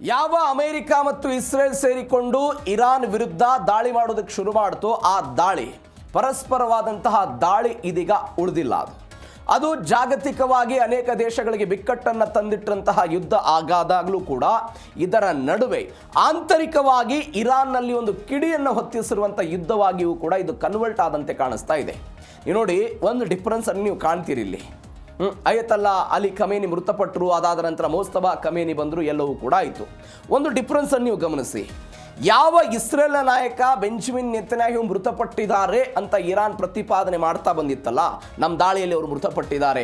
ಯಾವ ಅಮೆರಿಕ ಮತ್ತು ಇಸ್ರೇಲ್ ಸೇರಿಕೊಂಡು ಇರಾನ್ ವಿರುದ್ಧ ದಾಳಿ ಮಾಡೋದಕ್ಕೆ ಶುರು ಮಾಡ್ತೋ ಆ ದಾಳಿ ಪರಸ್ಪರವಾದಂತಹ ದಾಳಿ ಇದೀಗ ಉಳಿದಿಲ್ಲ. ಅದು ಜಾಗತಿಕವಾಗಿ ಅನೇಕ ದೇಶಗಳಿಗೆ ಬಿಕ್ಕಟ್ಟನ್ನು ತಂದಿಟ್ಟಂತಹ ಯುದ್ಧ ಆಗಾದಾಗಲೂ ಕೂಡ ಇದರ ನಡುವೆ ಆಂತರಿಕವಾಗಿ ಇರಾನ್ನಲ್ಲಿ ಒಂದು ಕಿಡಿಯನ್ನು ಹೊತ್ತಿಸಿರುವಂಥ ಯುದ್ಧವಾಗಿಯೂ ಕೂಡ ಇದು ಕನ್ವರ್ಟ್ ಆದಂತೆ ಕಾಣಿಸ್ತಾ ಇದೆ. ನೀವು ನೋಡಿ, ಒಂದು ಡಿಫರೆನ್ಸ್ ಅನ್ನು ನೀವು ಕಾಣ್ತೀರಿ ಇಲ್ಲಿ. ಅಯತಲ್ಲಾ ಅಲಿ ಖಮೇನಿ ಮೃತಪಟ್ಟರು, ಅದಾದ ನಂತರ ಮೋಸ್ತಬಾ ಖಮೇನಿ ಬಂದರು, ಎಲ್ಲವೂ ಕೂಡ ಆಯಿತು. ಒಂದು ಡಿಫರೆನ್ಸ್ ಅನ್ನು ನೀವು ಗಮನಿಸಿ. ಯಾವ ಇಸ್ರೇಲ್ನ ನಾಯಕ ಬೆಂಜಮಿನ್ ನೆತನ್ಯಾಹು ಮೃತಪಟ್ಟಿದ್ದಾರೆ ಅಂತ ಇರಾನ್ ಪ್ರತಿಪಾದನೆ ಮಾಡ್ತಾ ಬಂದಿತ್ತಲ್ಲ, ನಮ್ಮ ದಾಳಿಯಲ್ಲಿ ಅವರು ಮೃತಪಟ್ಟಿದ್ದಾರೆ,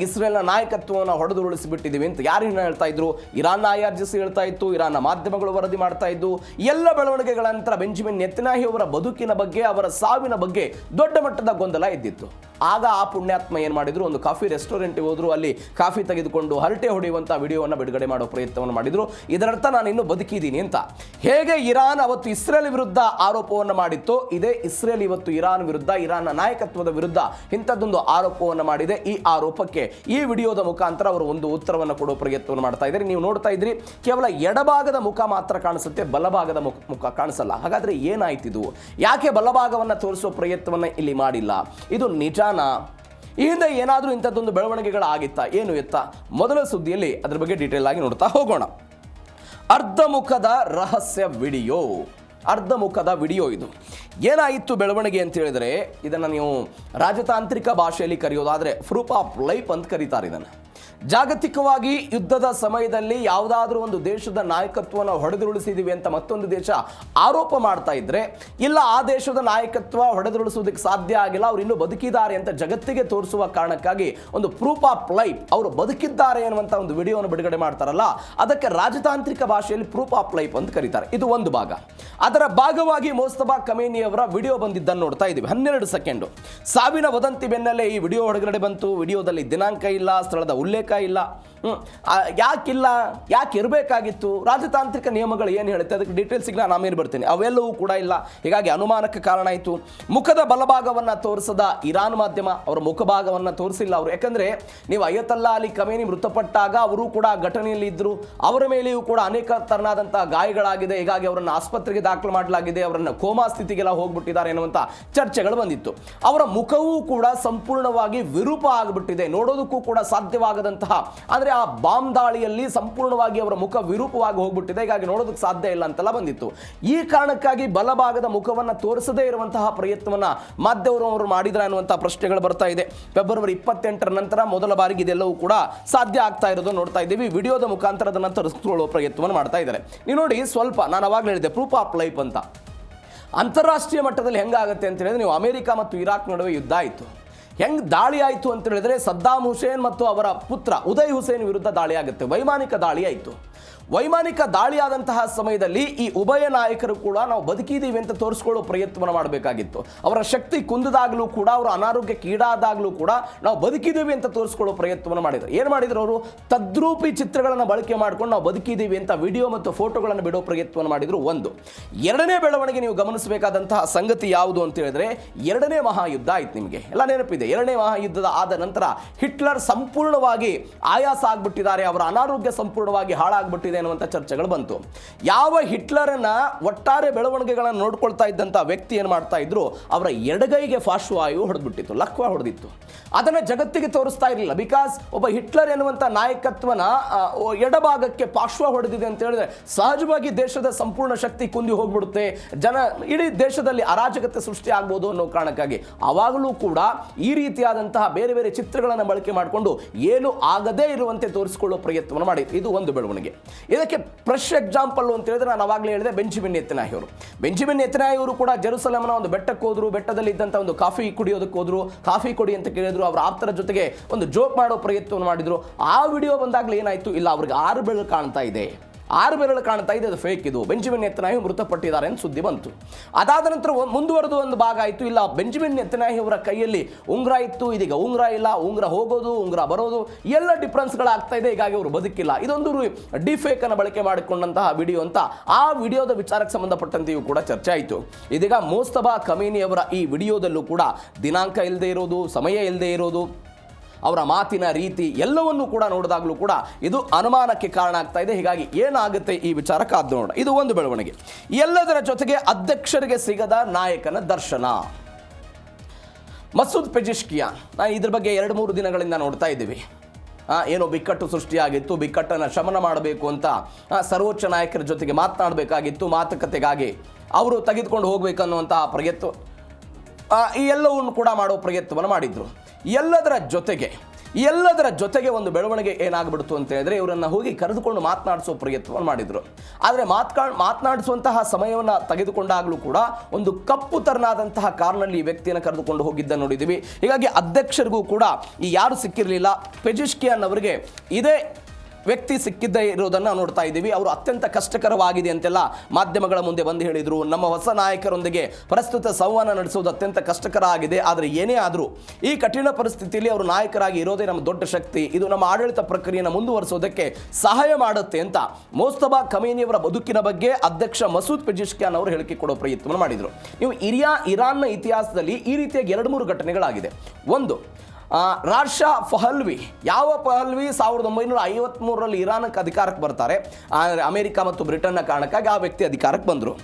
ಇಸ್ರೇಲ್ನ ನಾಯಕತ್ವವನ್ನು ಹೊಡೆದುರುಳಿಸಿಬಿಟ್ಟಿದ್ದೀವಿ ಅಂತ ಯಾರು ಹೇಳ್ತಾ ಇದ್ರು? ಇರಾನ್ನ IRGC ಹೇಳ್ತಾ ಇತ್ತು, ಇರಾನ್ನ ಮಾಧ್ಯಮಗಳು ವರದಿ ಮಾಡ್ತಾ ಇದ್ದು. ಎಲ್ಲ ಬೆಳವಣಿಗೆಗಳ ನಂತರ ಬೆಂಜಮಿನ್ ನೆತನ್ಯಾಹು ಅವರ ಬದುಕಿನ ಬಗ್ಗೆ, ಅವರ ಸಾವಿನ ಬಗ್ಗೆ ದೊಡ್ಡ ಮಟ್ಟದ ಗೊಂದಲ ಇದ್ದಿತ್ತು. ಆಗ ಆ ಪುಣ್ಯಾತ್ಮ ಏನು ಮಾಡಿದ್ರು, ಒಂದು ಕಾಫಿ ರೆಸ್ಟೋರೆಂಟ್ಗೆ ಹೋದ್ರು, ಅಲ್ಲಿ ಕಾಫಿ ತೆಗೆದುಕೊಂಡು ಹರಟೆ ಹೊಡೆಯುವಂಥ ವಿಡಿಯೋವನ್ನು ಬಿಡುಗಡೆ ಮಾಡೋ ಪ್ರಯತ್ನವನ್ನು ಮಾಡಿದ್ರು. ಇದರರ್ಥ ನಾನು ಇನ್ನೂ ಬದುಕಿದ್ದೀನಿ ಅಂತ. ಹೇಗೆ ಇರಾನ್ ಅವತ್ತು ಇಸ್ರೇಲ್ ವಿರುದ್ಧ ಆರೋಪವನ್ನು ಮಾಡಿತ್ತು, ಇದೇ ಇಸ್ರೇಲ್ ಇವತ್ತು ಇರಾನ್ ವಿರುದ್ಧ, ಇರಾನ್ನ ನಾಯಕತ್ವದ ವಿರುದ್ಧ ಇಂಥದ್ದೊಂದು ಆರೋಪವನ್ನು ಮಾಡಿದೆ. ಈ ಆರೋಪಕ್ಕೆ ಈ ವಿಡಿಯೋದ ಮುಖಾಂತರ ಅವರು ಒಂದು ಉತ್ತರವನ್ನು ಕೊಡೋ ಪ್ರಯತ್ನವನ್ನು ಮಾಡ್ತಾ ಇದ್ದಾರೆ. ನೀವು ನೋಡ್ತಾ ಇದ್ರಿ, ಕೇವಲ ಎಡಭಾಗದ ಮುಖ ಮಾತ್ರ ಕಾಣಿಸುತ್ತೆ, ಬಲಭಾಗದ ಮುಖ ಕಾಣಿಸಲ್ಲ. ಹಾಗಾದ್ರೆ ಏನಾಯ್ತಿದು? ಯಾಕೆ ಬಲಭಾಗವನ್ನು ತೋರಿಸೋ ಪ್ರಯತ್ನವನ್ನು ಇಲ್ಲಿ ಮಾಡಿಲ್ಲ? ಇದು ನಿಜಾನ? ಈ ಹಿಂದೆ ಏನಾದರೂ ಇಂಥದ್ದೊಂದು ಬೆಳವಣಿಗೆಗಳಾಗಿತ್ತಾ, ಏನು ಎತ್ತ? ಮೊದಲ ಸುದ್ದಿಯಲ್ಲಿ ಅದ್ರ ಬಗ್ಗೆ ಡೀಟೇಲ್ ಆಗಿ ನೋಡ್ತಾ ಹೋಗೋಣ. ಅರ್ಧಮುಖದ ರಹಸ್ಯ ವಿಡಿಯೋ, ಅರ್ಧಮುಖದ ವಿಡಿಯೋ ಇದು. ಏನಾಯಿತು ಬೆಳವಣಿಗೆ ಅಂತ ಹೇಳಿದ್ರೆ, ಇದನ್ನು ನೀವು ರಾಜತಾಂತ್ರಿಕ ಭಾಷೆಯಲ್ಲಿ ಕರೆಯೋದಾದರೆ ಪ್ರೂಫ್ ಆಫ್ ಲೈಫ್ ಅಂತ ಕರೀತಾರೆ ಇದನ್ನು. ಜಾಗತಿಕವಾಗಿ ಯುದ್ಧದ ಸಮಯದಲ್ಲಿ ಯಾವುದಾದ್ರೂ ಒಂದು ದೇಶದ ನಾಯಕತ್ವವನ್ನು ಹೊಡೆದುರುಳಿಸಿದ್ದೀವಿ ಅಂತ ಮತ್ತೊಂದು ದೇಶ ಆರೋಪ ಮಾಡ್ತಾ ಇದ್ರೆ, ಇಲ್ಲ ಆ ದೇಶದ ನಾಯಕತ್ವ ಹೊಡೆದುರುಳಿಸುವುದಕ್ಕೆ ಸಾಧ್ಯ ಆಗಿಲ್ಲ, ಅವರು ಇನ್ನೂ ಬದುಕಿದ್ದಾರೆ ಅಂತ ಜಗತ್ತಿಗೆ ತೋರಿಸುವ ಕಾರಣಕ್ಕಾಗಿ ಒಂದು ಪ್ರೂಫ್ ಆಫ್ ಲೈಫ್, ಅವರು ಬದುಕಿದ್ದಾರೆ ಅನ್ನುವಂಥ ಒಂದು ವಿಡಿಯೋವನ್ನು ಬಿಡುಗಡೆ ಮಾಡ್ತಾರಲ್ಲ, ಅದಕ್ಕೆ ರಾಜತಾಂತ್ರಿಕ ಭಾಷೆಯಲ್ಲಿ ಪ್ರೂಫ್ ಆಫ್ ಲೈಫ್ ಅಂತ ಕರೀತಾರೆ. ಇದು ಒಂದು ಭಾಗ. ಅದರ ಭಾಗವಾಗಿ ಮೋಸ್ತಬಾ ಖಮೇನಿ ಅವರ ವಿಡಿಯೋ ಬಂದಿದ್ದನ್ನು ನೋಡ್ತಾ ಇದ್ದೀವಿ. 12 ಸೆಕೆಂಡು ಸಾವಿನ ವದಂತಿ ಬೆನ್ನಲ್ಲೇ ಈ ವಿಡಿಯೋ ಹೊರಗಡೆ ಬಂತು. ವಿಡಿಯೋದಲ್ಲಿ ದಿನಾಂಕ ಇಲ್ಲ, ಸ್ಥಳದ ಉಲ್ಲೇಖ ಇಲ್ಲ. ಯಾಕಿಲ್ಲ, ಯಾಕೆ ಇರಬೇಕಾಗಿತ್ತು? ರಾಜತಾಂತ್ರಿಕ ನಿಯಮಗಳು ಏನು ಹೇಳುತ್ತೆ, ಅದಕ್ಕೆ ಡೀಟೇಲ್ಸಿಗೆ ನಾನು ಆಮೇಲೆ ಬರ್ತೀನಿ. ಅವೆಲ್ಲವೂ ಕೂಡ ಇಲ್ಲ. ಹೀಗಾಗಿ ಅನುಮಾನಕ್ಕೆ ಕಾರಣ ಆಯಿತು. ಮುಖದ ಬಲಭಾಗವನ್ನು ತೋರಿಸದ ಇರಾನ್ ಮಾಧ್ಯಮ ಅವರ ಮುಖಭಾಗವನ್ನು ತೋರಿಸಿಲ್ಲ ಅವರು. ಯಾಕಂದರೆ ನೀವು ಅಯತಲ್ಲಾ ಅಲಿ ಖಮೇನಿ ಮೃತಪಟ್ಟಾಗ ಅವರು ಕೂಡ ಘಟನೆಯಲ್ಲಿ ಇದ್ದರು. ಅವರ ಮೇಲೆಯೂ ಕೂಡ ಅನೇಕ ತರನಾದಂಥ ಗಾಯಗಳಾಗಿದೆ. ಹೀಗಾಗಿ ಅವರನ್ನು ಆಸ್ಪತ್ರೆಗೆ ದಾಖಲು ಮಾಡಲಾಗಿದೆ, ಅವರನ್ನು ಕೋಮಾ ಸ್ಥಿತಿಗೆಲ್ಲ ಹೋಗ್ಬಿಟ್ಟಿದ್ದಾರೆ ಎನ್ನುವಂಥ ಚರ್ಚೆಗಳು ಬಂದಿತ್ತು. ಅವರ ಮುಖವೂ ಕೂಡ ಸಂಪೂರ್ಣವಾಗಿ ವಿರೂಪ ಆಗಿಬಿಟ್ಟಿದೆ, ನೋಡೋದಕ್ಕೂ ಕೂಡ ಸಾಧ್ಯವಾಗದಂತಹ, ಅಂದರೆ ಆ ಬಾಂಬ್ ದಾಳಿಯಲ್ಲಿ ಸಂಪೂರ್ಣವಾಗಿ ಅವರ ಮುಖ ವಿರೂಪವಾಗಿ ಹೋಗ್ಬಿಟ್ಟಿದೆ, ಹೀಗಾಗಿ ನೋಡೋದಕ್ಕೆ ಸಾಧ್ಯ ಇಲ್ಲ ಅಂತೆಲ್ಲ ಬಂದಿತ್ತು. ಈ ಕಾರಣಕ್ಕಾಗಿ ಬಲಭಾಗದ ಮುಖವನ್ನು ತೋರಿಸದೇ ಇರುವಂತಹ ಪ್ರಯತ್ನವನ್ನು ಮಾಧ್ಯಮವರು ಮಾಡಿದ್ರ ಅನ್ನುವಂತಹ ಪ್ರಶ್ನೆಗಳು ಬರ್ತಾ ಇದೆ. ಫೆಬ್ರವರಿ 28 ನಂತರ ಮೊದಲ ಬಾರಿಗೆ ಇದೆಲ್ಲವೂ ಕೂಡ ಸಾಧ್ಯ ಆಗ್ತಾ ಇರೋದು ನೋಡ್ತಾ ಇದ್ದೀವಿ. ವಿಡಿಯೋದ ಮುಖಾಂತರ ಅದನ್ನು ತರಿಸಿಕೊಳ್ಳುವ ಪ್ರಯತ್ನವನ್ನು ಮಾಡ್ತಾ ಇದ್ದಾರೆ. ನೀವು ನೋಡಿ, ಸ್ವಲ್ಪ ನಾನು ಅವಾಗಲೇ ಹೇಳಿದೆ ಪ್ರೂಫ್ ಆಫ್ ಲೈಫ್ ಅಂತ. ಅಂತಾರಾಷ್ಟ್ರೀಯ ಮಟ್ಟದಲ್ಲಿ ಹೆಂಗಾಗುತ್ತೆ ಅಂತ ಹೇಳಿದ್ರೆ, ನೀವು ಅಮೆರಿಕ ಮತ್ತು ಇರಾಕ್ ನಡುವೆ ಯುದ್ಧ ಆಯಿತು. ಹೆಂಗೆ ದಾಳಿ ಆಯಿತು ಅಂತ ಹೇಳಿದ್ರೆ, ಸದ್ದಾಮ್ ಹುಸೇನ್ ಮತ್ತು ಅವರ ಪುತ್ರ ಉದಯ್ ಹುಸೇನ್ ವಿರುದ್ಧ ದಾಳಿ ಆಗುತ್ತೆ. ವೈಮಾನಿಕ ದಾಳಿ ಆಯಿತು. ವೈಮಾನಿಕ ದಾಳಿಯಾದಂತಹ ಸಮಯದಲ್ಲಿ ಈ ಉಭಯ ನಾಯಕರು ಕೂಡ ನಾವು ಬದುಕಿದ್ದೀವಿ ಅಂತ ತೋರಿಸ್ಕೊಳ್ಳೋ ಪ್ರಯತ್ನವನ್ನು ಮಾಡಬೇಕಾಗಿತ್ತು. ಅವರ ಶಕ್ತಿ ಕುಂದಿದಾಗಲೂ ಕೂಡ, ಅವರು ಅನಾರೋಗ್ಯಕ್ಕೀಡಾದಾಗಲೂ ಕೂಡ ನಾವು ಬದುಕಿದ್ದೀವಿ ಅಂತ ತೋರಿಸ್ಕೊಳ್ಳೋ ಪ್ರಯತ್ನವನ್ನು ಮಾಡಿದರು. ಏನು ಮಾಡಿದ್ರು ಅವರು? ತದ್ರೂಪಿ ಚಿತ್ರಗಳನ್ನು ಬಳಕೆ ಮಾಡ್ಕೊಂಡು ನಾವು ಬದುಕಿದ್ದೀವಿ ಅಂತ ವಿಡಿಯೋ ಮತ್ತು ಫೋಟೋಗಳನ್ನು ಬಿಡೋ ಪ್ರಯತ್ನವನ್ನು ಮಾಡಿದರು. ಒಂದು. ಎರಡನೇ ಬೆಳವಣಿಗೆ ನೀವು ಗಮನಿಸಬೇಕಾದಂತಹ ಸಂಗತಿ ಯಾವುದು ಅಂತ ಹೇಳಿದ್ರೆ, ಎರಡನೇ ಮಹಾಯುದ್ಧ ಆಯ್ತು. ನಿಮಗೆ ಎಲ್ಲ ನೆನಪಿದೆ. ಎರಡನೇ ಮಹಾಯುದ್ಧದ ಆದ ನಂತರ ಹಿಟ್ಲರ್ ಸಂಪೂರ್ಣವಾಗಿ ಆಯಾಸ ಆಗ್ಬಿಟ್ಟಿದ್ದಾರೆ, ಅವರ ಅನಾರೋಗ್ಯ ಸಂಪೂರ್ಣವಾಗಿ ಹಾಳಾಗ್ಬಿಟ್ಟಿದೆ ಅನ್ನುವಂಥ ಚರ್ಚೆಗಳು ಬಂತು. ಯಾವ ಹಿಟ್ಲರನ್ನ ಒಟ್ಟಾರೆ ಬೆಳವಣಿಗೆಗಳನ್ನು ನೋಡ್ಕೊಳ್ತಾ ಇದ್ದಂಥ ವ್ಯಕ್ತಿ ಏನು ಮಾಡ್ತಾ ಇದ್ರು, ಅವರ ಎಡಗೈಗೆ ಪಾರ್ಶ್ವವಾಯು ಹೊಡೆದ್ಬಿಟ್ಟಿತ್ತು, ಲಕ್ವ ಹೊಡೆದಿತ್ತು. ಅದನ್ನು ಜಗತ್ತಿಗೆ ತೋರಿಸ್ತಾ ಇರಲಿಲ್ಲ. ಬಿಕಾಸ್ ಒಬ್ಬ ಹಿಟ್ಲರ್ ಎನ್ನುವಂಥ ನಾಯಕತ್ವನ ಎಡಭಾಗಕ್ಕೆ ಪಾರ್ಶ್ವ ಹೊಡೆದಿದೆ ಅಂತ ಹೇಳಿದ್ರೆ ಸಹಜವಾಗಿ ದೇಶದ ಸಂಪೂರ್ಣ ಶಕ್ತಿ ಕುಂದಿ ಹೋಗ್ಬಿಡುತ್ತೆ, ಇಡೀ ದೇಶದಲ್ಲಿ ಅರಾಜಕತೆ ಸೃಷ್ಟಿ ಆಗ್ಬೋದು ಅನ್ನೋ ಕಾರಣಕ್ಕಾಗಿ ಆವಾಗಲೂ ಕೂಡ ಈ ರೀತಿಯಾದಂತಹ ಬೇರೆ ಬೇರೆ ಚಿತ್ರಗಳನ್ನು ಬಳಕೆ ಮಾಡಿಕೊಂಡು ಏನು ಆಗದೇ ಇರುವಂತೆ ತೋರಿಸಿಕೊಳ್ಳೋ ಪ್ರಯತ್ನವನ್ನು ಮಾಡಿ. ಇದು ಒಂದು ಬೆಳವಣಿಗೆ. ಇದಕ್ಕೆ ಫ್ರೆಶ್ ಎಕ್ಸಾಂಪಲ್ ಅಂತ ಹೇಳಿದ್ರೆ, ನಾನು ಆವಾಗಲೇ ಹೇಳಿದೆ ಬೆಂಜಮಿನ್ ನೆತನ್ಯಾಹು ಅವರು. ಬೆಂಜಮಿನ್ ನೆತನ್ಯಾಹು ಅವರು ಕೂಡ ಜೆರುಸಲೇಮ್ನ ಒಂದು ಬೆಟ್ಟಕ್ಕೆ ಹೋದ್ರು. ಬೆಟ್ಟದಲ್ಲಿ ಇದ್ದಂಥ ಒಂದು ಕಾಫಿ ಕುಡಿಯೋದಕ್ಕೆ ಹೋದ್ರು. ಕಾಫಿ ಕೊಡಿ ಅಂತ ಕೇಳಿದ್ರು. ಅವರ ಆಪ್ತರ ಜೊತೆಗೆ ಒಂದು ಜೋಕ್ ಮಾಡೋ ಪ್ರಯತ್ನವನ್ನು ಮಾಡಿದ್ರು. ಆ ವಿಡಿಯೋ ಬಂದಾಗಲೇ ಏನಾಯಿತು? ಇಲ್ಲ, ಅವ್ರಿಗೆ 6 ಬೆರಳು ಕಾಣ್ತಾ ಇದೆ, 6 ಬೆರಳು ಕಾಣ್ತಾ ಇದೆ, ಅದು ಫೇಕ್, ಇದು ಬೆಂಜಮಿನ್ ನೆತನ್ಯಾಹು ಮೃತಪಟ್ಟಿದ್ದಾರೆ ಅಂತ ಸುದ್ದಿ ಬಂತು. ಅದಾದ ನಂತರ ಮುಂದುವರೆದು ಒಂದು ಭಾಗ ಆಯಿತು, ಇಲ್ಲ ಬೆಂಜಮಿನ್ ನೆತನ್ಯಾಹು ಅವರ ಕೈಯಲ್ಲಿ ಉಂಗುರ ಇತ್ತು, ಇದೀಗ ಉಂಗುರ ಇಲ್ಲ, ಉಂಗುರ ಹೋಗೋದು, ಉಂಗುರ ಬರೋದು, ಎಲ್ಲ ಡಿಫ್ರೆನ್ಸ್ಗಳಾಗ್ತಾ ಇದೆ, ಹೀಗಾಗಿ ಅವರು ಬದುಕಿಲ್ಲ. ಇದೊಂದು ಡಿಫೇಕ್ ಅನ್ನು ಬಳಕೆ ಮಾಡಿಕೊಂಡಂತಹ ವಿಡಿಯೋ ಅಂತ ಆ ವಿಡಿಯೋದ ವಿಚಾರಕ್ಕೆ ಸಂಬಂಧಪಟ್ಟಂತೆಯೂ ಕೂಡ ಚರ್ಚೆ ಆಯಿತು. ಇದೀಗ ಮೋಸ್ತಬಾ ಖಮೇನಿ ಅವರ ಈ ವಿಡಿಯೋದಲ್ಲೂ ಕೂಡ ದಿನಾಂಕ ಇಲ್ಲದೆ ಇರೋದು, ಸಮಯ ಇಲ್ಲದೆ ಇರೋದು, ಅವರ ಮಾತಿನ ರೀತಿ ಎಲ್ಲವನ್ನೂ ಕೂಡ ನೋಡಿದಾಗಲೂ ಕೂಡ ಇದು ಅನುಮಾನಕ್ಕೆ ಕಾರಣ ಆಗ್ತಾ ಇದೆ. ಹೀಗಾಗಿ ಏನಾಗುತ್ತೆ ಈ ವಿಚಾರ ಕಾದು ನೋಡೋಣ. ಇದು ಒಂದು ಬೆಳವಣಿಗೆ. ಎಲ್ಲದರ ಜೊತೆಗೆ ಅಧ್ಯಕ್ಷರಿಗೆ ಸಿಗದ ನಾಯಕನ ದರ್ಶನ. ಮಸೂದ್ ಪೆಜಿಶ್ಕಿಯಾನ್, ನಾನು ಇದ್ರ ಬಗ್ಗೆ 2-3 ದಿನಗಳಿಂದ ನೋಡ್ತಾ ಇದ್ದೀವಿ. ಏನೋ ಬಿಕ್ಕಟ್ಟು ಸೃಷ್ಟಿಯಾಗಿತ್ತು, ಬಿಕ್ಕಟ್ಟನ್ನು ಶಮನ ಮಾಡಬೇಕು ಅಂತ ಸರ್ವೋಚ್ಚ ನಾಯಕರ ಜೊತೆಗೆ ಮಾತನಾಡಬೇಕಾಗಿತ್ತು, ಮಾತುಕತೆಗಾಗಿ ಅವರು ತೆಗೆದುಕೊಂಡು ಹೋಗಬೇಕನ್ನುವಂತಹ ಪ್ರಯತ್ನ, ಈ ಎಲ್ಲವನ್ನು ಕೂಡ ಮಾಡೋ ಪ್ರಯತ್ನವನ್ನು ಮಾಡಿದ್ರು. ಎಲ್ಲದರ ಜೊತೆಗೆ ಒಂದು ಬೆಳವಣಿಗೆ ಏನಾಗ್ಬಿಡ್ತು ಅಂತ ಹೇಳಿದ್ರೆ, ಇವರನ್ನು ಹೋಗಿ ಕರೆದುಕೊಂಡು ಮಾತನಾಡಿಸೋ ಪ್ರಯತ್ನವನ್ನು ಮಾಡಿದ್ರು. ಆದರೆ ಮಾತನಾಡಿಸುವಂತಹ ಸಮಯವನ್ನು ತೆಗೆದುಕೊಂಡಾಗಲೂ ಕೂಡ ಒಂದು ಕಪ್ಪು ತರನಾದಂತಹ ಕಾರಿನಲ್ಲಿ ಈ ವ್ಯಕ್ತಿಯನ್ನು ಕರೆದುಕೊಂಡು ಹೋಗಿದ್ದ ನೋಡಿದ್ದೀವಿ. ಹೀಗಾಗಿ ಅಧ್ಯಕ್ಷರಿಗೂ ಕೂಡ ಈ ಯಾರು ಸಿಕ್ಕಿರಲಿಲ್ಲ, ಪೆಜಿಶ್ಕಿಯಾನ್ ಅವರಿಗೆ ಇದೇ ವ್ಯಕ್ತಿ ಸಿಕ್ಕಿದ್ದೇ ಇರೋದನ್ನು ನೋಡ್ತಾ ಇದ್ದೀವಿ. ಅವರು ಅತ್ಯಂತ ಕಷ್ಟಕರವಾಗಿದೆ ಅಂತೆಲ್ಲ ಮಾಧ್ಯಮಗಳ ಮುಂದೆ ಬಂದು ಹೇಳಿದರು. ನಮ್ಮ ಹೊಸ ನಾಯಕರೊಂದಿಗೆ ಪ್ರಸ್ತುತ ಸಂವಹನ ನಡೆಸುವುದು ಅತ್ಯಂತ ಕಷ್ಟಕರ ಆಗಿದೆ. ಆದರೆ ಏನೇ ಆದರೂ ಈ ಕಠಿಣ ಪರಿಸ್ಥಿತಿಯಲ್ಲಿ ಅವರು ನಾಯಕರಾಗಿ ಇರೋದೇ ನಮ್ಮ ದೊಡ್ಡ ಶಕ್ತಿ. ಇದು ನಮ್ಮ ಆಡಳಿತ ಪ್ರಕ್ರಿಯೆಯನ್ನು ಮುಂದುವರಿಸೋದಕ್ಕೆ ಸಹಾಯ ಮಾಡುತ್ತೆ ಅಂತ ಮೋಸ್ತಬಾ ಖಮೇನಿಯವರ ಬದುಕಿನ ಬಗ್ಗೆ ಅಧ್ಯಕ್ಷ ಮಸೂದ್ ಪೆಜಿಶ್ಕಿಯಾನ್ ಅವರು ಹೇಳಿಕೆ ಕೊಡೋ ಪ್ರಯತ್ನವನ್ನು ಮಾಡಿದರು. ನೀವು ಇರಾನ್ನ ಇತಿಹಾಸದಲ್ಲಿ ಈ ರೀತಿಯಾಗಿ 2-3 ಘಟನೆಗಳಾಗಿದೆ. ಒಂದು, ರಾಶಾ ಪಹಲ್ವಿ. ಯಾವ ಪಹಲ್ವಿ 1953ರಲ್ಲಿ ಇರಾನಕ್ಕೆ ಅಧಿಕಾರಕ್ಕೆ ಬರ್ತಾರೆ. ಅಮೆರಿಕ ಮತ್ತು ಬ್ರಿಟನ್ನ ಕಾರಣಕ್ಕಾಗಿ ಆ ವ್ಯಕ್ತಿ ಅಧಿಕಾರಕ್ಕೆ ಬಂದರು.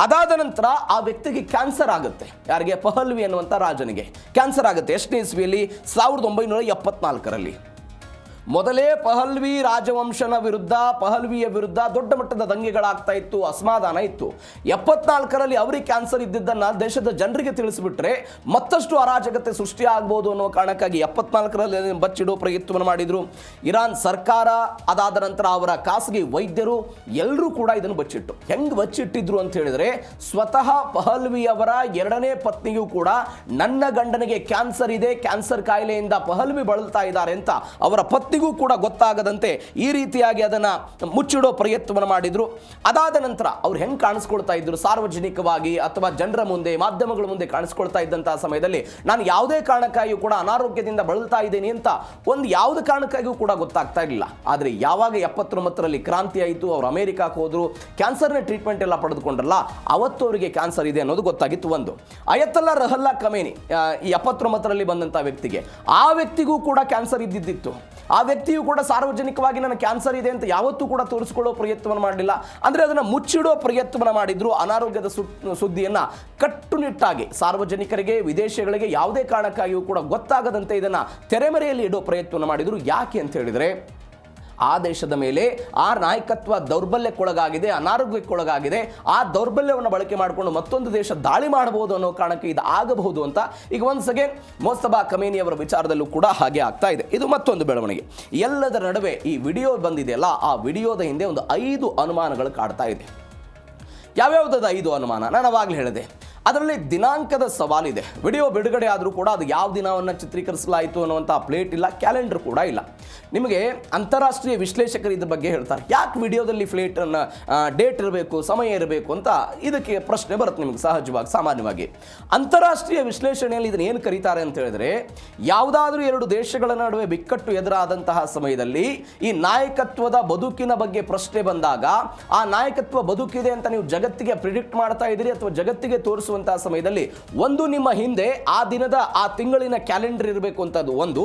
ಅದಾದ ನಂತರ ಆ ವ್ಯಕ್ತಿಗೆ ಕ್ಯಾನ್ಸರ್ ಆಗುತ್ತೆ. ಯಾರಿಗೆ? ಪಹಲ್ವಿ ಅನ್ನುವಂಥ ರಾಜನಿಗೆ ಕ್ಯಾನ್ಸರ್ ಆಗುತ್ತೆ. ಎಷ್ಟನೇ ಇಸ್ವಿಯಲ್ಲಿ? 1974ರಲ್ಲಿ. ಮೊದಲೇ ಪಹಲ್ವಿ ರಾಜವಂಶನ ವಿರುದ್ಧ, ಪಹಲ್ವಿಯ ವಿರುದ್ಧ ದೊಡ್ಡ ಮಟ್ಟದ ದಂಗೆಗಳಾಗ್ತಾ ಇತ್ತು, ಅಸಮಾಧಾನ ಇತ್ತು. 74ರಲ್ಲಿ ಅವರಿಗೆ ಕ್ಯಾನ್ಸರ್ ಇದ್ದಿದ್ದನ್ನು ದೇಶದ ಜನರಿಗೆ ತಿಳಿಸಿಬಿಟ್ರೆ ಮತ್ತಷ್ಟು ಅರಾಜಕತೆ ಸೃಷ್ಟಿಯಾಗಬಹುದು ಅನ್ನೋ ಕಾರಣಕ್ಕಾಗಿ 74ರಲ್ಲಿ ಬಚ್ಚಿಡೋ ಪ್ರಯತ್ನವನ್ನು ಮಾಡಿದರು. ಇರಾನ್ ಸರ್ಕಾರ, ಅದಾದ ನಂತರ ಅವರ ಖಾಸಗಿ ವೈದ್ಯರು ಎಲ್ಲರೂ ಕೂಡ ಇದನ್ನು ಬಚ್ಚಿಟ್ಟು. ಹೆಂಗೆ ಬಚ್ಚಿಟ್ಟಿದ್ರು ಅಂತ ಹೇಳಿದರೆ, ಸ್ವತಃ ಪಹಲ್ವಿಯವರ 2ನೇ ಪತ್ನಿಯೂ ಕೂಡ ನನ್ನ ಗಂಡನಿಗೆ ಕ್ಯಾನ್ಸರ್ ಇದೆ, ಕ್ಯಾನ್ಸರ್ ಕಾಯಿಲೆಯಿಂದ ಪಹಲ್ವಿ ಬಳಲ್ತಾ ಇದ್ದಾರೆ ಅಂತ ಅವರ ಪತ್ನಿಗೂ ಕೂಡ ಗೊತ್ತಾಗದಂತೆ ಈ ರೀತಿಯಾಗಿ ಅದನ್ನು ಮುಚ್ಚಿಡೋ ಪ್ರಯತ್ನವನ್ನು ಮಾಡಿದ್ರು. ಅದಾದ ನಂತರ ಅವ್ರು ಹೆಂಗೆ ಕಾಣಿಸ್ಕೊಳ್ತಾ ಇದ್ರು ಸಾರ್ವಜನಿಕವಾಗಿ ಅಥವಾ ಜನರ ಮುಂದೆ, ಮಾಧ್ಯಮಗಳ ಮುಂದೆ ಕಾಣಿಸ್ಕೊಳ್ತಾ ಇದ್ದಂತಹ ಸಮಯದಲ್ಲಿ, ನಾನು ಯಾವುದೇ ಕಾರಣಕ್ಕಾಗಿಯೂ ಕೂಡ ಅನಾರೋಗ್ಯದಿಂದ ಬಳಲ್ತಾ ಇದ್ದೀನಿ ಅಂತ ಯಾವುದೇ ಕಾರಣಕ್ಕಾಗಿಯೂ ಕೂಡ ಗೊತ್ತಾಗ್ತಾ ಇರಲಿಲ್ಲ. ಆದರೆ ಯಾವಾಗ 79ರಲ್ಲಿ ಕ್ರಾಂತಿ ಆಯಿತು, ಅವರು ಅಮೆರಿಕಕ್ಕೆ ಹೋದ್ರು, ಕ್ಯಾನ್ಸರ್ನ ಟ್ರೀಟ್ಮೆಂಟ್ ಎಲ್ಲ ಪಡೆದುಕೊಂಡ್ರಲ್ಲ, ಅವತ್ತು ಅವರಿಗೆ ಕ್ಯಾನ್ಸರ್ ಇದೆ ಅನ್ನೋದು ಗೊತ್ತಾಗಿತ್ತು. ಒಂದು, ಅಯತುಲ್ಲಾ ರುಹುಲ್ಲಾ ಖಮೇನಿ, ಈ 79ರಲ್ಲಿ ಬಂದಂಥ ವ್ಯಕ್ತಿಗೆ, ಆ ವ್ಯಕ್ತಿಗೂ ಕೂಡ ಕ್ಯಾನ್ಸರ್ ಇದ್ದಿತ್ತು. ಆ ವ್ಯಕ್ತಿಯು ಕೂಡ ಸಾರ್ವಜನಿಕವಾಗಿ ನನ್ನ ಕ್ಯಾನ್ಸರ್ ಇದೆ ಅಂತ ಯಾವತ್ತೂ ಕೂಡ ತೋರಿಸ್ಕೊಳ್ಳೋ ಪ್ರಯತ್ನವನ್ನು ಮಾಡಲಿಲ್ಲ. ಅಂದರೆ ಅದನ್ನು ಮುಚ್ಚಿಡೋ ಪ್ರಯತ್ನವನ್ನು ಮಾಡಿದ್ರು. ಅನಾರೋಗ್ಯದ ಸುದ್ದಿಯನ್ನು ಕಟ್ಟುನಿಟ್ಟಾಗಿ ಸಾರ್ವಜನಿಕರಿಗೆ, ವಿದೇಶಿಗಳಿಗೆ ಯಾವುದೇ ಕಾರಣಕ್ಕಾಗಿಯೂ ಕೂಡ ಗೊತ್ತಾಗದಂತೆ ಇದನ್ನು ತೆರೆಮರೆಯಲ್ಲಿ ಇಡೋ ಪ್ರಯತ್ನವನ್ನು ಮಾಡಿದರು. ಯಾಕೆ ಅಂತ ಹೇಳಿದರೆ, ಆ ದೇಶದ ಮೇಲೆ ಆ ನಾಯಕತ್ವ ದೌರ್ಬಲ್ಯಕ್ಕೊಳಗಾಗಿದೆ, ಅನಾರೋಗ್ಯಕ್ಕೊಳಗಾಗಿದೆ. ಆ ದೌರ್ಬಲ್ಯವನ್ನು ಬಳಕೆ ಮಾಡಿಕೊಂಡು ಮತ್ತೊಂದು ದೇಶ ದಾಳಿ ಮಾಡಬಹುದು ಅನ್ನೋ ಕಾರಣಕ್ಕೆ ಇದು ಆಗಬಹುದು ಅಂತ ಈಗ ಒನ್ಸ್ ಅಗೇನ್ ಮೋಸ್ತಬಾ ಖಮೇನಿ ಅವರ ವಿಚಾರದಲ್ಲೂ ಕೂಡ ಹಾಗೆ ಆಗ್ತಾ ಇದೆ. ಇದು ಮತ್ತೊಂದು ಬೆಳವಣಿಗೆ. ಎಲ್ಲದರ ನಡುವೆ ಈ ವಿಡಿಯೋ ಬಂದಿದೆಯಲ್ಲ, ಆ ವಿಡಿಯೋದ ಹಿಂದೆ ಒಂದು 5 ಅನುಮಾನಗಳು ಕಾಡ್ತಾ ಇದೆ. ಯಾವ್ಯಾವುದಾದ 5 ಅನುಮಾನ? ನಾನು ಅವಾಗಲೇ ಹೇಳಿದೆ, ಅದರಲ್ಲಿ ದಿನಾಂಕದ ಸವಾಲಿದೆ. ವಿಡಿಯೋ ಬಿಡುಗಡೆ ಆದರೂ ಕೂಡ ಅದು ಯಾವ ದಿನವನ್ನು ಚಿತ್ರೀಕರಿಸಲಾಯಿತು ಅನ್ನುವಂಥ ಪ್ಲೇಟ್ ಇಲ್ಲ, ಕ್ಯಾಲೆಂಡರ್ ಕೂಡ ಇಲ್ಲ. ನಿಮಗೆ ಅಂತಾರಾಷ್ಟ್ರೀಯ ವಿಶ್ಲೇಷಕರು ಇದ್ರ ಬಗ್ಗೆ ಹೇಳ್ತಾರೆ, ಯಾಕೆ ವಿಡಿಯೋದಲ್ಲಿ ಫ್ಲೇಟನ್ನು ಡೇಟ್ ಇರಬೇಕು, ಸಮಯ ಇರಬೇಕು ಅಂತ ಇದಕ್ಕೆ ಪ್ರಶ್ನೆ ಬರುತ್ತೆ ನಿಮಗೆ ಸಹಜವಾಗಿ, ಸಾಮಾನ್ಯವಾಗಿ. ಅಂತಾರಾಷ್ಟ್ರೀಯ ವಿಶ್ಲೇಷಣೆಯಲ್ಲಿ ಇದನ್ನು ಏನು ಕರೀತಾರೆ ಅಂತ ಹೇಳಿದ್ರೆ, ಯಾವುದಾದ್ರೂ 2 ದೇಶಗಳ ನಡುವೆ ಬಿಕ್ಕಟ್ಟು ಎದುರಾದಂತಹ ಸಮಯದಲ್ಲಿ ಈ ನಾಯಕತ್ವದ ಬದುಕಿನ ಬಗ್ಗೆ ಪ್ರಶ್ನೆ ಬಂದಾಗ, ಆ ನಾಯಕತ್ವ ಬದುಕಿದೆ ಅಂತ ನೀವು ಜಗತ್ತಿಗೆ ಪ್ರಿಡಿಕ್ಟ್ ಮಾಡ್ತಾ ಇದ್ದೀರಿ ಅಥವಾ ಜಗತ್ತಿಗೆ ತೋರಿಸುವಂತಹ ಸಮಯದಲ್ಲಿ, ಒಂದು ನಿಮ್ಮ ಹಿಂದೆ ಆ ದಿನದ, ಆ ತಿಂಗಳಿನ ಕ್ಯಾಲೆಂಡರ್ ಇರಬೇಕು ಅಂತದ್ದು ಒಂದು.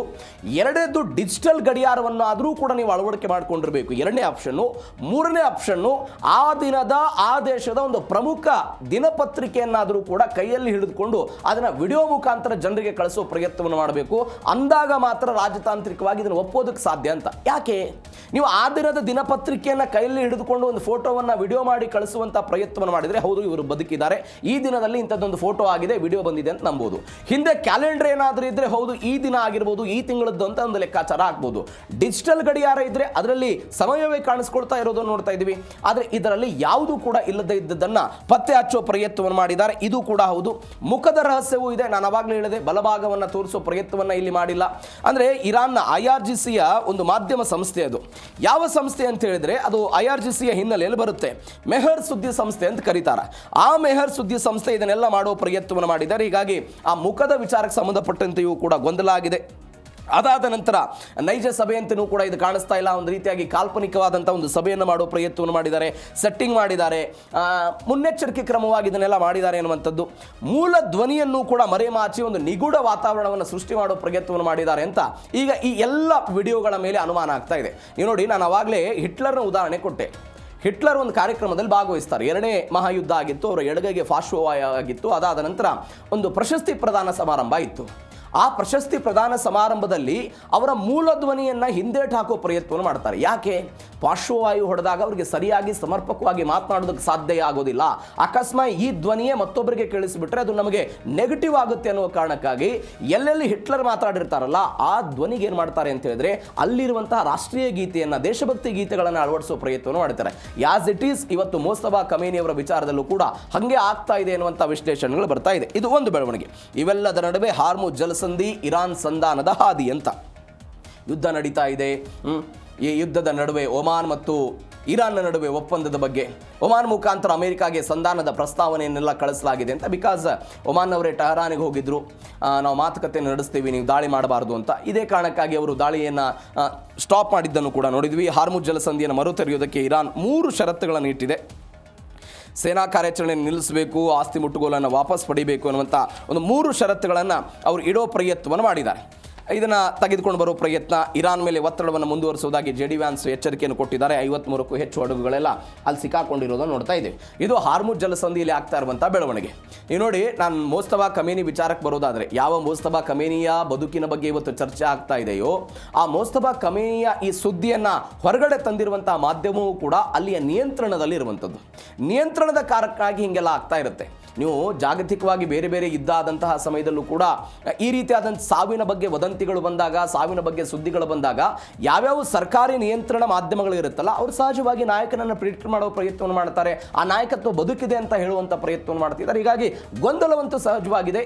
2ನೇದು ಡಿಜಿಟಲ್ ಗಡಿಯಾರವನ್ನಾದರೂ ಕೂಡ ನೀವು ಅಳವಡಿಕೆ ಮಾಡಿಕೊಂಡಿರಬೇಕು, 2ನೇ ಆಪ್ಷನ್ನು. 3ನೇ ಆಪ್ಷನ್ನು, ಆ ದಿನದ, ಆ ದೇಶದ ಒಂದು ಪ್ರಮುಖ ದಿನಪತ್ರಿಕೆಯನ್ನಾದರೂ ಕೂಡ ಕೈಯಲ್ಲಿ ಹಿಡಿದುಕೊಂಡು ಅದನ್ನು ವಿಡಿಯೋ ಮುಖಾಂತರ ಜನರಿಗೆ ಕಳಿಸೋ ಪ್ರಯತ್ನವನ್ನು ಮಾಡಬೇಕು. ಅಂದಾಗ ಮಾತ್ರ ರಾಜತಾಂತ್ರಿಕವಾಗಿ ಇದನ್ನು ಒಪ್ಪೋದಕ್ಕೆ ಸಾಧ್ಯ ಅಂತ. ಯಾಕೆ? ನೀವು ಆ ದಿನದ ದಿನಪತ್ರಿಕೆಯನ್ನು ಕೈಯಲ್ಲಿ ಹಿಡಿದುಕೊಂಡು ಒಂದು ಫೋಟೋವನ್ನು ವಿಡಿಯೋ ಮಾಡಿ ಕಳಿಸುವಂಥ ಪ್ರಯತ್ನವನ್ನು ಮಾಡಿದರೆ, ಹೌದು ಇವರು ಬದುಕಿದ್ದಾರೆ, ಈ ದಿನದಲ್ಲಿ ಇಂಥದ್ದೊಂದು ಫೋಟೋ ಆಗಿದೆ, ವಿಡಿಯೋ ಬಂದಿದೆ ಅಂತ ನಂಬೋದು. ಹಿಂದೆ ಕ್ಯಾಲೆಂಡರ್ ಏನಾದರೂ ಇದ್ರೆ, ಹೌದು ಈ ದಿನ ಆಗಿರ್ಬೋದು, ಈ ತಿಂಗಳದ್ದು ಅಂತ ಒಂದು ಲೆಕ್ಕಾಚಾರ ಆಗ್ಬೋದು. ಡಿಜಿಟಲ್ ಗಡಿಯಾರ ಇದ್ರೆ ಅದರಲ್ಲಿ ಸಮಯವೇ ಕಾಣಿಸ್ಕೊಳ್ತಾ ಇರೋದನ್ನು ನೋಡ್ತಾ ಇದ್ದೀವಿ. ಆದರೆ ಇದರಲ್ಲಿ ಯಾವುದೂ ಕೂಡ ಇಲ್ಲದೆ ಇದ್ದದನ್ನು ಪತ್ತೆ ಹಚ್ಚೋ ಪ್ರಯತ್ನವನ್ನು ಮಾಡಿದ್ದಾರೆ. ಇದು ಕೂಡ ಹೌದು. ಮುಖದ ರಹಸ್ಯವೂ ಇದೆ. ನಾನು ಅವಾಗಲೇ ಹೇಳಿದೆ, ಬಲಭಾಗವನ್ನು ತೋರಿಸೋ ಪ್ರಯತ್ನವನ್ನು ಇಲ್ಲಿ ಮಾಡಿಲ್ಲ. ಅಂದರೆ ಇರಾನ್ನ IRGCಯ ಒಂದು ಮಾಧ್ಯಮ ಸಂಸ್ಥೆ. ಅದು ಯಾವ ಸಂಸ್ಥೆ ಅಂತ ಹೇಳಿದ್ರೆ, ಅದು IRGCಯ ಹಿನ್ನೆಲೆಯಲ್ಲಿ ಬರುತ್ತೆ. ಮೆಹರ್ ಸುದ್ದಿ ಸಂಸ್ಥೆ ಅಂತ ಕರೀತಾರೆ. ಆ ಮೆಹರ್ ಸುದ್ದಿ ಸಂಸ್ಥೆ ಇದನ್ನೆಲ್ಲ ಮಾಡೋ ಪ್ರಯತ್ನವನ್ನು ಮಾಡಿದ್ದಾರೆ. ಹೀಗಾಗಿ ಆ ಮುಖದ ವಿಚಾರಕ್ಕೆ ಸಂಬಂಧಪಟ್ಟಂತೆಯೂ ಕೂಡ ಗೊಂದಲ ಆಗಿದೆ. ಅದಾದ ನಂತರ ನೈಜ ಸಭೆ ಅಂತಲೂ ಕೂಡ ಇದು ಕಾಣಿಸ್ತಾ ಇಲ್ಲ, ಒಂದು ರೀತಿಯಾಗಿ ಕಾಲ್ಪನಿಕವಾದಂಥ ಒಂದು ಸಭೆಯನ್ನು ಮಾಡೋ ಪ್ರಯತ್ನವನ್ನು ಮಾಡಿದ್ದಾರೆ, ಸೆಟ್ಟಿಂಗ್ ಮಾಡಿದ್ದಾರೆ, ಮುನ್ನೆಚ್ಚರಿಕೆ ಕ್ರಮವಾಗಿ ಇದನ್ನೆಲ್ಲ ಮಾಡಿದ್ದಾರೆ ಎನ್ನುವಂಥದ್ದು. ಮೂಲ ಧ್ವನಿಯನ್ನು ಕೂಡ ಮರೆಮಾಚಿ ಒಂದು ನಿಗೂಢ ವಾತಾವರಣವನ್ನು ಸೃಷ್ಟಿ ಮಾಡೋ ಪ್ರಯತ್ನವನ್ನು ಮಾಡಿದ್ದಾರೆ ಅಂತ ಈಗ ಈ ಎಲ್ಲ ವಿಡಿಯೋಗಳ ಮೇಲೆ ಅನುಮಾನ ಆಗ್ತಾ ಇದೆ. ನೀವು ನೋಡಿ, ನಾನು ಆವಾಗಲೇ ಹಿಟ್ಲರ್ನ ಉದಾಹರಣೆ ಕೊಟ್ಟೆ. ಹಿಟ್ಲರ್ ಒಂದು ಕಾರ್ಯಕ್ರಮದಲ್ಲಿ ಭಾಗವಹಿಸ್ತಾರೆ. 2ನೇ ಮಹಾಯುದ್ಧ ಆಗಿತ್ತು, ಅವರ ಎಡಗೈಗೆ ಪಾರ್ಶ್ವವಾಯು ಆಗಿತ್ತು. ಅದಾದ ನಂತರ ಒಂದು ಪ್ರಶಸ್ತಿ ಪ್ರದಾನ ಸಮಾರಂಭ ಇತ್ತು. ಆ ಪ್ರಶಸ್ತಿ ಪ್ರದಾನ ಸಮಾರಂಭದಲ್ಲಿ ಅವರ ಮೂಲ ಧ್ವನಿಯನ್ನು ಹಿಂದೇಟು ಹಾಕೋ ಪ್ರಯತ್ನವನ್ನು ಮಾಡ್ತಾರೆ. ಯಾಕೆ? ಪಾರ್ಶ್ವವಾಯು ಹೊಡೆದಾಗ ಅವರಿಗೆ ಸರಿಯಾಗಿ ಸಮರ್ಪಕವಾಗಿ ಮಾತನಾಡೋದಕ್ಕೆ ಸಾಧ್ಯ ಆಗೋದಿಲ್ಲ. ಅಕಸ್ಮಾತ್ ಈ ಧ್ವನಿಯೇ ಮತ್ತೊಬ್ಬರಿಗೆ ಕೇಳಿಸಿಬಿಟ್ರೆ ಅದು ನಮಗೆ ನೆಗೆಟಿವ್ ಆಗುತ್ತೆ ಅನ್ನೋ ಕಾರಣಕ್ಕಾಗಿ ಎಲ್ಲೆಲ್ಲಿ ಹಿಟ್ಲರ್ ಮಾತಾಡಿರ್ತಾರಲ್ಲ ಆ ಧ್ವನಿಗೆ ಏನು ಮಾಡ್ತಾರೆ ಅಂತ ಹೇಳಿದ್ರೆ ಅಲ್ಲಿರುವಂತಹ ರಾಷ್ಟ್ರೀಯ ಗೀತೆಯನ್ನು, ದೇಶಭಕ್ತಿ ಗೀತೆಗಳನ್ನು ಅಳವಡಿಸೋ ಪ್ರಯತ್ನವನ್ನು ಮಾಡ್ತಾರೆ. ಯಾಸ್ ಇಟ್ ಈಸ್ ಇವತ್ತು ಮೋಸ್ತಫಾ ಖಮೇನಿಯವರ ವಿಚಾರದಲ್ಲೂ ಕೂಡ ಹಾಗೆ ಆಗ್ತಾ ಇದೆ ಅನ್ನುವಂಥ ವಿಶ್ಲೇಷಣೆಗಳು ಬರ್ತಾ ಇದೆ. ಇದು ಒಂದು ಬೆಳವಣಿಗೆ. ಇವೆಲ್ಲದರ ನಡುವೆ ಹಾರ್ಮುಜ್ ಜಲಸಂಧಿ ಇರಾನ್ ಸಂಧಾನದ ಹಾದಿ ಅಂತ ಯುದ್ಧ ನಡೀತಾ ಇದೆ. ಈ ಯುದ್ಧದ ನಡುವೆ ಒಮಾನ್ ಮತ್ತು ಇರಾನ್ನ ನಡುವೆ ಒಪ್ಪಂದದ ಬಗ್ಗೆ ಒಮಾನ್ ಮುಖಾಂತರ ಅಮೆರಿಕಾಗೆ ಸಂಧಾನದ ಪ್ರಸ್ತಾವನೆಯನ್ನೆಲ್ಲ ಕಳಿಸಲಾಗಿದೆ ಅಂತ. ಬಿಕಾಸ್ ಒಮಾನ್ ಅವರೇ ಟಹರಾನಿಗೆ ಹೋಗಿದ್ರು, ನಾವು ಮಾತುಕತೆಯನ್ನು ನಡೆಸ್ತೀವಿ, ನೀವು ದಾಳಿ ಮಾಡಬಾರ್ದು ಅಂತ. ಇದೇ ಕಾರಣಕ್ಕಾಗಿ ಅವರು ದಾಳಿಯನ್ನು ಸ್ಟಾಪ್ ಮಾಡಿದ್ದನ್ನು ಕೂಡ ನೋಡಿದ್ವಿ. ಹಾರ್ಮುಜ್ ಜಲಸಂಧಿಯನ್ನು ಮರುತೆರೆಯುವುದಕ್ಕೆ ಇರಾನ್ 3 ಷರತ್ತುಗಳನ್ನು ಇಟ್ಟಿದೆ. ಸೇನಾ ಕಾರ್ಯಾಚರಣೆ ನಿಲ್ಲಿಸಬೇಕು, ಆಸ್ತಿ ಮುಟ್ಟುಗೋಲನ್ನು ವಾಪಸ್ ಪಡಿಬೇಕು ಅನ್ನುವಂಥ ಒಂದು 3 ಷರತ್ತುಗಳನ್ನು ಅವರು ಇಡೋ ಪ್ರಯತ್ನವನ್ನು ಮಾಡಿದ್ದಾರೆ. ಇದನ್ನು ತೆಗೆದುಕೊಂಡು ಬರೋ ಪ್ರಯತ್ನ, ಇರಾನ್ ಮೇಲೆ ಒತ್ತಡವನ್ನು ಮುಂದುವರಿಸುವುದಾಗಿ ಜೆ ಡಿ ವ್ಯಾನ್ಸ್ ಎಚ್ಚರಿಕೆಯನ್ನು ಕೊಟ್ಟಿದ್ದಾರೆ. 53ಕ್ಕೂ ಹೆಚ್ಚು ಹಡಗುಗಳೆಲ್ಲ ಅಲ್ಲಿ ಸಿಕ್ಕಾಕೊಂಡಿರೋದನ್ನು ನೋಡ್ತಾ ಇದ್ದೀವಿ. ಇದು ಹಾರ್ಮುಜ್ ಜಲಸಂಧಿಯಲ್ಲಿ ಆಗ್ತಾ ಇರುವಂಥ ಬೆಳವಣಿಗೆ. ನೀವು ನೋಡಿ, ನಾನು ಮೋಸ್ತಫಾ ಖಮೇನಿ ವಿಚಾರಕ್ಕೆ ಬರೋದಾದರೆ, ಯಾವ ಮೋಸ್ತಫಾ ಖಮೇನಿಯ ಬದುಕಿನ ಬಗ್ಗೆ ಇವತ್ತು ಚರ್ಚೆ ಆಗ್ತಾ ಇದೆಯೋ ಆ ಮೋಸ್ತಫಾ ಖಮೇನಿಯ ಈ ಸುದ್ದಿಯನ್ನು ಹೊರಗಡೆ ತಂದಿರುವಂಥ ಮಾಧ್ಯಮವೂ ಕೂಡ ಅಲ್ಲಿಯ ನಿಯಂತ್ರಣದಲ್ಲಿ ಇರುವಂಥದ್ದು. ನಿಯಂತ್ರಣದ ಕಾರಣಕ್ಕಾಗಿ ಹೀಗೆಲ್ಲ ಆಗ್ತಾ ಇರುತ್ತೆ. ನೀವು ಜಾಗತಿಕವಾಗಿ ಬೇರೆ ಬೇರೆ ಯುದ್ಧ ಸಮಯದಲ್ಲೂ ಕೂಡ ಈ ರೀತಿಯಾದಂಥ ಸಾವಿನ ಬಗ್ಗೆ ವದಂತಿಗಳು ಬಂದಾಗ, ಸಾವಿನ ಬಗ್ಗೆ ಸುದ್ದಿಗಳು ಬಂದಾಗ ಯಾವ್ಯಾವ ಸರ್ಕಾರಿ ನಿಯಂತ್ರಣ ಮಾಧ್ಯಮಗಳು ಇರುತ್ತಲ್ಲ ಅವರು ಸಹಜವಾಗಿ ನಾಯಕನನ್ನು ಪ್ರಿಡಿಕ್ಟ್ ಮಾಡೋ ಪ್ರಯತ್ನವನ್ನು ಮಾಡ್ತಾರೆ. ಆ ನಾಯಕತ್ವ ಬದುಕಿದೆ ಅಂತ ಹೇಳುವಂಥ ಪ್ರಯತ್ನವನ್ನು ಮಾಡ್ತಿದ್ದಾರೆ. ಹೀಗಾಗಿ ಗೊಂದಲವಂತೂ ಸಹಜವಾಗಿದೆ.